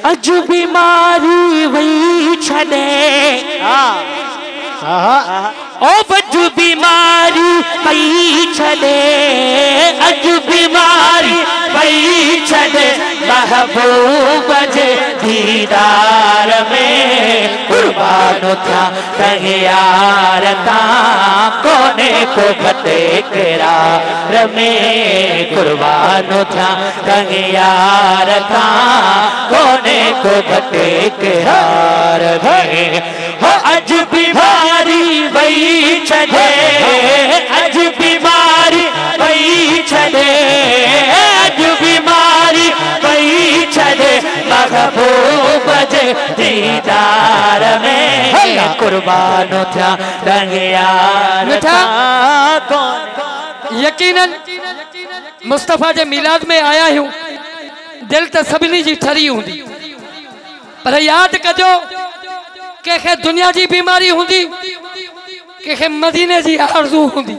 अज बीमारी वही छड़े ओ बजू बीमारी वही छड़े अज बीमारी वही छड़े महबूब जे दीदार में कुर्बान था तैयार ता कोने को घटे करार में कुर्बान था तैयार ता कोने को घटे करार में हो अज बीमारी वही छड़े अज बीमारी वही छड़े अज बीमारी वही छड़े महबूब जे दीदार में कुर्बान था तैयार था यकीनन मुस्तफा जे मिलाद में आया हूँ दिल तो सभिनी जी ठरी हुंदी पर याद कजो के दुनिया की बीमारी हुंदी के मदीने की आरज़ू हुंदी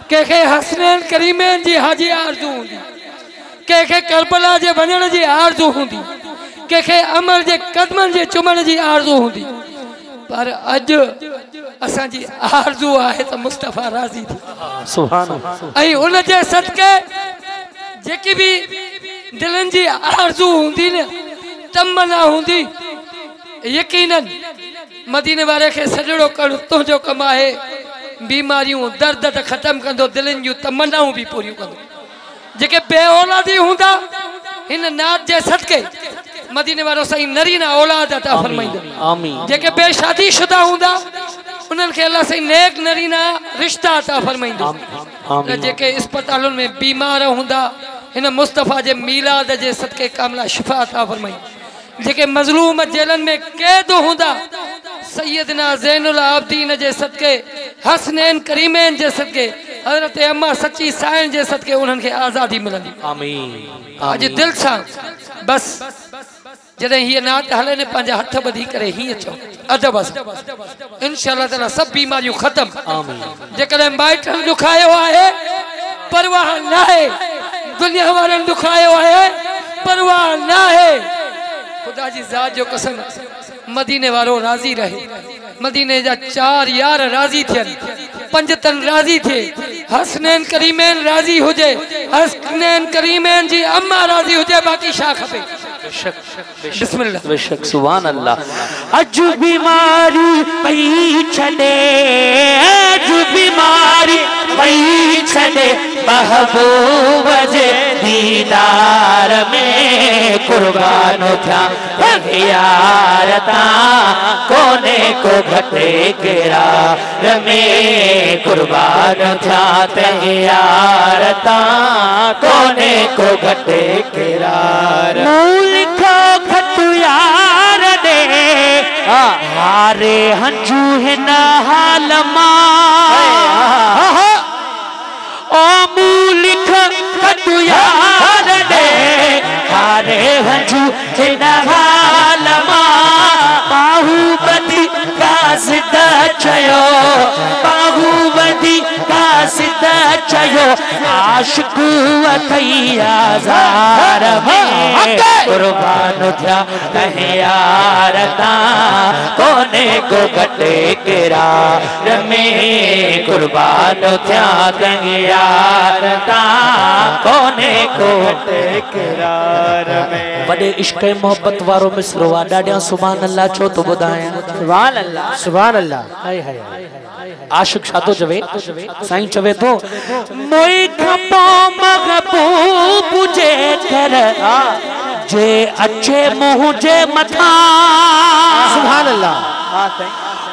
के हसनैन करीमैन जी हाजी आरज़ू हुंदी के करबला जे वञण जी आरज़ू हुंदी के अमर जे कदमन जे चुमण जी आरज़ू हुंदी पर अज असा जी आरज़ू है तो मुस्तफा राज़ी थी सुभान अल्लाह ऐं उन जे सदके जेकी भी दिलन जी आरज़ू हुंदी न तमन्ना हुंदी यकीनन मदीने वाले के सजड़ो कर तुझो कम है बीमारियों दर्द त खत्म कंदो दिलन जूं तमन्नाऊं भी पूरी कंदो जेके बे औलादी हुंदा इन नात जे सदके मदीने वालो सही नरीना औलाद अता फरमाइंदो आमीन जेके बे शादी शुदा हुंदा उनन के अल्लाह सही नेक नरीना रिश्ता अता फरमाइंदो आमीन जेके अस्पतालों में बीमार हुंदा इन मुस्तफा जे मिलाद जे सदके कामला शिफा अता फरमाइंदो जेके मजलूम जेलन में कैद हुंदा सैयदना ज़ैनुल आबदीन जे सदके हसनैन करीमैन जे सदके हजरत अम्मा सच्ची साइन जे सदके उन्हन के आज़ादी मिलंदी आमीन आज दिल सा बस जदे ये नात हले ने पंज हथ बधी करे ही चो अदब बस इंशाअल्लाह ताला सब बीमारियों खत्म आमीन जेकरे माइटन दुखायो है परवाह ना है दुनिया वारन दुखायो है परवाह ना है खुदा जी जात जो कसम मदीने वालो राजी रहे मदीने जा चार यार राजी थे पंज तन राजी थे हसनैन करीमैन राजी हो जाए हसनैन करीमैन जी अम्मा राजी हो जाए बाकी शाह खपे बिस्मिल्लाह बेशक सुभान अल्लाह अज बीमारी पई छड़े अज बीमारी पई छड़े महबूब जे दीदार में कुर्बान था यार ता कोने को घटे करार में कुर्बान था यार ता कोने को घटे करार लिखो खत यार दे हारे हंजू हिन हाल मां ओ लिख खत यार दे हारे हंजू हिन हाल मां बाहुबली का सिद्ध चयो बाहुबली का सिद्ध चयो आशिक अथैया ज़ार में कुर्बान था यार ता कोने को घटे करार में कुर्बान था यार ता कोने को घटे करार में बड़े इश्क मोहब्बत वारो मिसरो आ डाडिया सुभान अल्लाह छो तो बुधाया सुभान अल्लाह सुभान अल्लाह हाय हाय आशिक छातो चवे साईं चवे तो मोई खपो महबूब जे घर जे अच्छे मुंह जे मथा सुभान अल्लाह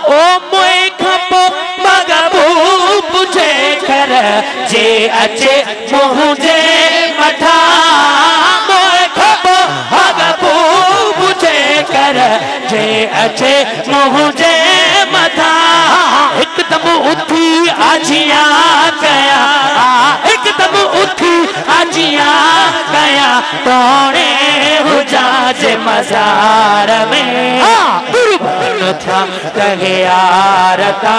ओ मोई खपो महबूब जे घर जे अच्छे मुंह जे मथा मोई खपो महबूब जे घर जे अच्छे मुंह जे मथा एकदम उठी आजिया गया एकदम उठी आजिया गया तोड़े हुजाज मजार में कुर्बान था कहे यार ता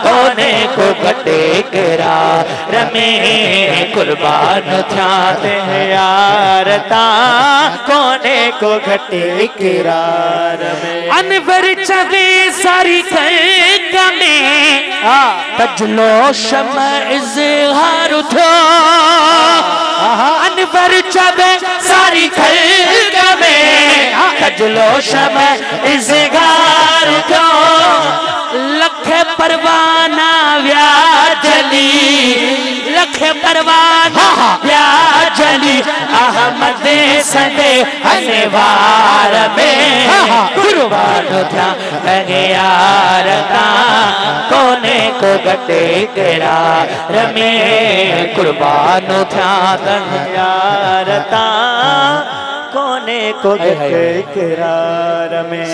कोने को घटे करार में कुर्बान था कहे यार ता कोने को घटे करार में अनवर चवे सारी खल्क में तजलो शम्अ इज़हार थो अनवर चवे सारी खल्क में तजलो शम्अ इज़हार थो लख परवाना व्याजली लख परवाना व्याजली अहमद सदे अनवार में कुर्बान था कहे यार ता कोने को घटे करार में कुर्बान था कहे यार ता कोने को घटे करार में।